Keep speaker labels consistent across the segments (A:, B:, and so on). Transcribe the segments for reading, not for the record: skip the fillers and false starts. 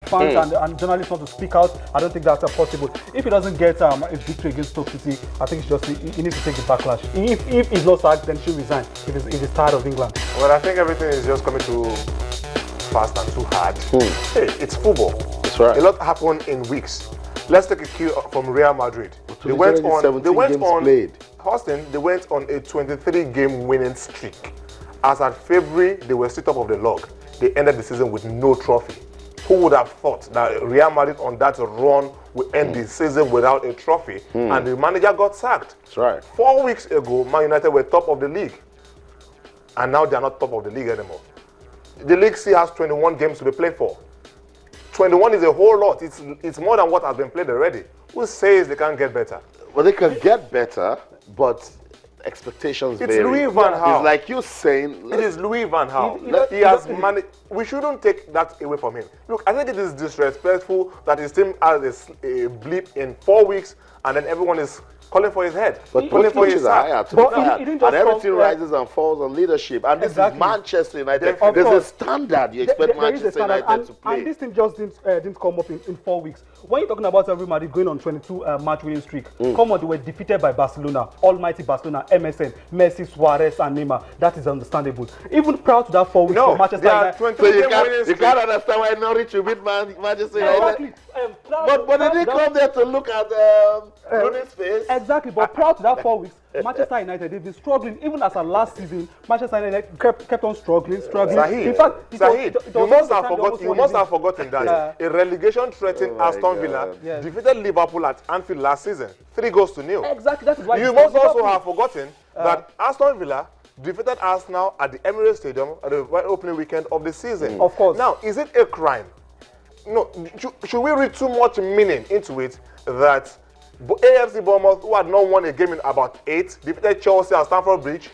A: fans and journalists want to speak out, I don't think that's possible. If he doesn't get a victory against Stoke City, I think it's just he needs to take the backlash. If he's not sacked, then he should resign. If he's tired of England.
B: Well, I think everything is just coming too fast and too hard. Hey, it's football.
C: That's right.
B: A lot happened in weeks. Let's take a cue from Real Madrid. They went on a 23-game winning streak. As at February, they were still top of the log. They ended the season with no trophy. Who would have thought that Real Madrid on that run would end the season without a trophy? And the manager got sacked.
C: That's right.
B: 4 weeks ago, Man United were top of the league. And now they are not top of the league anymore. The league still has 21 games to be played for. 21 is a whole lot. It's more than what has been played already. Who says they can't get better?
C: Well, they can get better, but expectations vary.
B: It's Louis van Gaal.
C: It's like you saying...
B: It is Louis van Gaal. He has managed... We shouldn't take that away from him. Look, I think it is disrespectful that his team has a blip in 4 weeks and then everyone is calling for his head.
C: But coaches are higher to be fair. And everything rises and falls on leadership. And this is Manchester United. There's a standard you expect Manchester United to play.
A: And this thing just didn't come up in 4 weeks. When you're talking about Real Madrid going on 22 match winning streak, come on, they were defeated by Barcelona, almighty Barcelona, MSN, Messi, Suarez, and Neymar. That is understandable. Even proud to that 4 weeks for Manchester United.
C: So you can't understand why Norwich will beat Manchester United. But they didn't come there to look at Rooney's face.
A: Exactly, but proud to that 4 weeks, Manchester United, they've been struggling. Even as a last season, Manchester United kept on struggling.
B: Zahid,
A: in fact,
B: you must have forgotten that a relegation threatened Aston Villa defeated Liverpool at Anfield last season, 3-0.
A: Exactly, that is why
B: you must also have forgotten that Aston Villa defeated Arsenal at the Emirates Stadium at the opening weekend of the season.
A: Of course.
B: Now, is it a crime? No, should we read too much meaning into it that AFC Bournemouth, who had not won a game in about 8, defeated Chelsea at Stamford Bridge,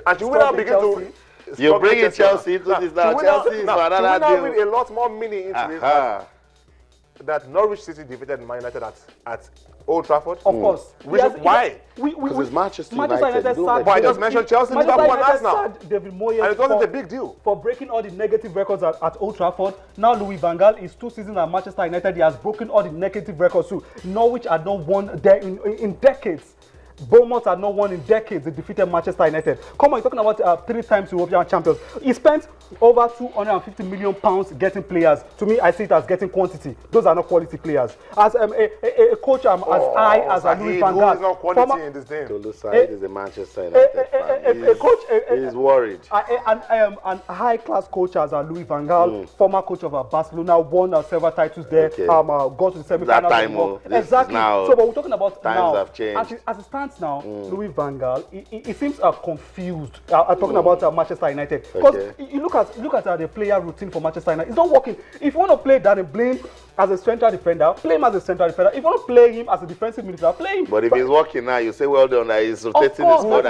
B: and should we now begin to...
C: You're bringing Chelsea into this now. Chelsea is for another deal.
B: Should we now read a lot more meaning into it that Norwich City defeated Man United at Old Trafford?
A: Of course.
B: Why?
C: Because it's Manchester United.
B: But I just mentioned Chelsea, Liverpool, and Arsenal. And it wasn't a big deal.
A: For breaking all the negative records at Old Trafford. Now Louis van Gaal is 2 seasons at Manchester United. He has broken all the negative records too. Norwich had not won there in decades. Bournemouth had not won in decades. They defeated Manchester United. Come on, you're talking about 3 times European champions. He spent over £250 million getting players. To me, I see it as getting quantity. Those are not quality players. As a coach, as high as a Louis van Gaal.
B: Who is not quality in this game?
C: Tolu Said is a Manchester United fan.
A: A coach,
C: he's worried.
A: An high-class coach as a Louis van Gaal, former coach of Barcelona, won several titles there. Got to the semi-finals.
C: That time,
A: exactly. So, but we're talking about
C: times
A: now.
C: Have changed.
A: As it stands now, Louis van Gaal, he seems confused. Talking about Manchester United, because you look at the player routine for Manchester United. It's not working. If you want to play Danny Blaine as a central defender, play him as a central defender. If you want to play him as a defensive midfielder, play him.
C: But if he's working now, you say well done. That he's rotating his squad.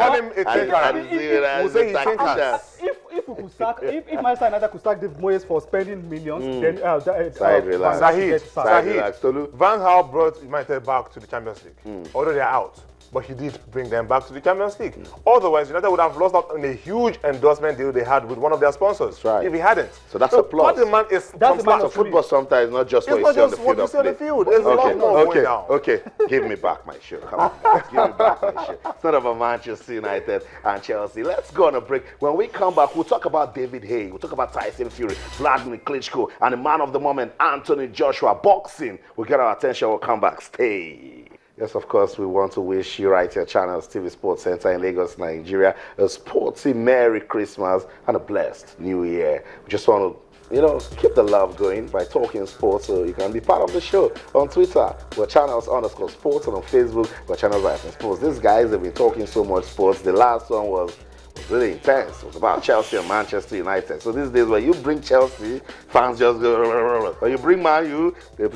A: If we could sack, if Manchester United could sack David Moyes for spending millions, then
B: Zahid, Van Gaal brought United back to the Champions League. Although they are out, but he did bring them back to the Champions League. Otherwise, United would have lost out on a huge endorsement deal they had with one of their sponsors. If he hadn't.
C: So that's a plus.
B: What the man is
C: so football sometimes not just what you see on the field.
B: There's a lot more going down.
C: Okay, give me back my shirt. Come on, guys. Give me back my shirt. It's not about Manchester United and Chelsea. Let's go on a break. When we come back, we'll talk about David Haye. We'll talk about Tyson Fury, Vladimir Klitschko, and the man of the moment, Anthony Joshua. Boxing. We'll get our attention. We'll come back. Stay. Yes, of course, we want to wish you right here, Channels TV Sports Center in Lagos, Nigeria, a sporty Merry Christmas and a blessed New Year. We just want to, keep the love going by talking sports, so you can be part of the show. On Twitter, we're Channels_sports, and on Facebook, we're Channels_sports. These guys have been talking so much sports. The last one was really intense. It was about Chelsea and Manchester United. So these days, when you bring Chelsea, fans just go, when you bring Man U, they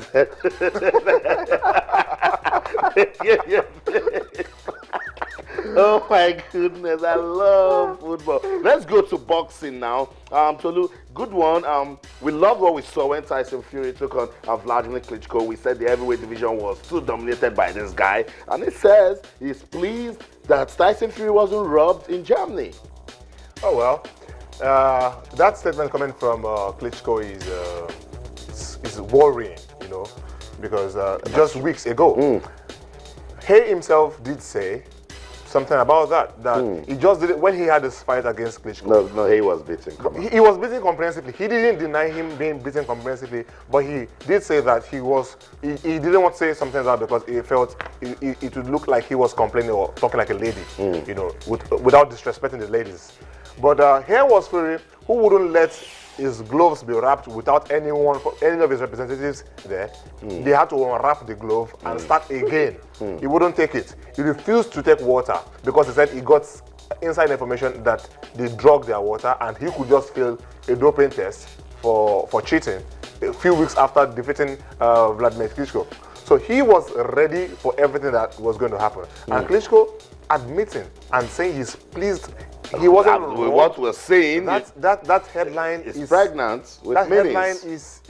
C: oh my goodness, I love football. Let's go to boxing now. Tolu, good one. We loved what we saw when Tyson Fury took on Vladimir Klitschko. We said the heavyweight division was too dominated by this guy. And he says he's pleased that Tyson Fury wasn't robbed in Germany.
B: Oh, well. That statement coming from Klitschko is worrying, you know, because just weeks ago, Haye himself did say something about that he just did it when he had this fight against Klitschko.
C: No, he was beaten. Come on.
B: He was beaten comprehensively. He didn't deny him being beaten comprehensively, but he did say that he didn't want to say something like that because he felt it would look like he was complaining or talking like a lady, you know, without disrespecting the ladies. But Haye was Fury who wouldn't let his gloves be wrapped without any of his representatives there. They had to unwrap the glove and start again. He wouldn't take it. He refused to take water because he said he got inside information that they drugged their water and he could just fail a doping test for cheating a few weeks after defeating Vladimir Klitschko. So he was ready for everything that was going to happen. And Klitschko admitting and saying he's pleased. He wasn't wrong.
C: What we're saying
B: that headline
C: is pregnant with
B: that
C: meanings.
B: headline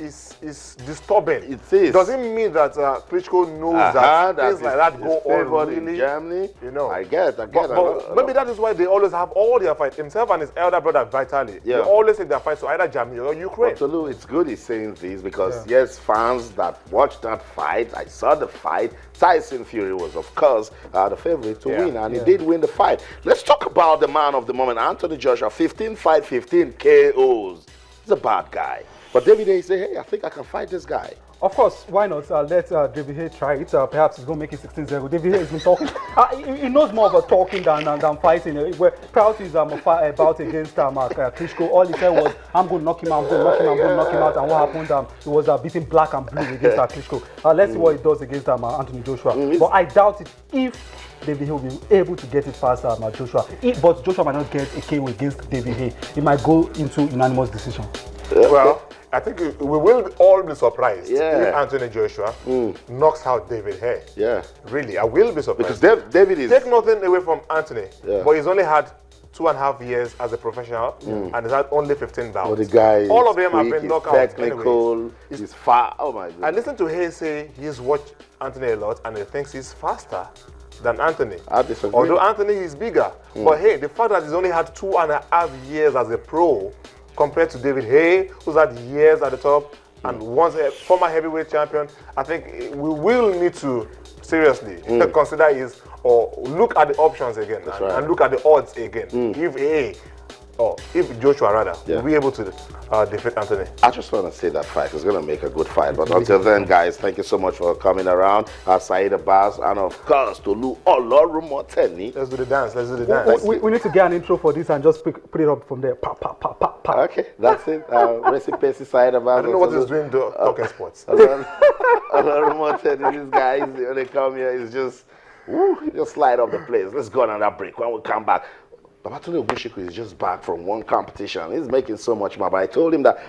B: is disturbing.
C: It is.
B: Doesn't mean that Klitschko knows that things like that go on really.
C: In Germany,
B: you know.
C: I get.
B: But maybe that is why they always have all their fights. Himself and his elder brother Vitaly. They always take their fights to either Germany or Ukraine.
C: Absolutely, it's good he's saying this because yes, fans that watched that fight, I saw the fight. Tyson Fury was, of course, the favorite to win, and he did win the fight. Let's talk about the man of the moment, Anthony Joshua. 15 fight, 15 KOs. He's a bad guy. But David Haye said, hey, I think I can fight this guy.
A: Of course, why not? Let David Haye try it. Perhaps he's going to make it 16-0. David Haye has been talking. He knows more about talking than fighting. Where proud is about against Klitschko. All he said was, I'm going to knock him out, I'm going to knock him out, I'm going to knock him out. And what happened? He was beating black and blue against Klitschko. Let's see what he does against Anthony Joshua. But I doubt it if David Haye will be able to get it past Joshua. But Joshua might not get a KO against David Haye. He might go into unanimous decision.
B: Well, I think we will all be surprised if Anthony Joshua knocks out David Haye.
C: Yeah.
B: Really, I will be surprised.
C: Because David is...
B: Take nothing away from Anthony, but he's only had 2.5 years as a professional and he's had only 15 bouts.
C: Well, the guy
B: all of them have been knocked out.
C: Technical, he's far. Oh my God.
B: I listened to Haye say he's watched Anthony a lot and he thinks he's faster than Anthony.
C: I disagree.
B: Although Anthony is bigger. But hey, the fact that he's only had 2.5 years as a pro compared to David Haye, who's had years at the top and once a former heavyweight champion, I think we will need to seriously consider his or look at the options again and look at the odds again. If Haye or if Joshua rather will be able to defeat Anthony.
C: I just want to say that fight is going to make a good fight. But until then, guys, thank you so much for coming around. Saeed Abbas and of course Tolu Olorunmoteni.
B: Let's do the dance. Let's do the dance.
A: We need to get an intro for this and just put it up from there. Pa, pa, pa, pa, pa.
C: Okay, that's it. Recipe Saeed Abbas.
B: I don't know what he's doing to talking sports.
C: Olorunmoteni, these guys, when they come here, it's just light up the place. Let's go on another break. When we come back, Babatunde Ogunseku is just back from one competition. He's making so much money. But I told him that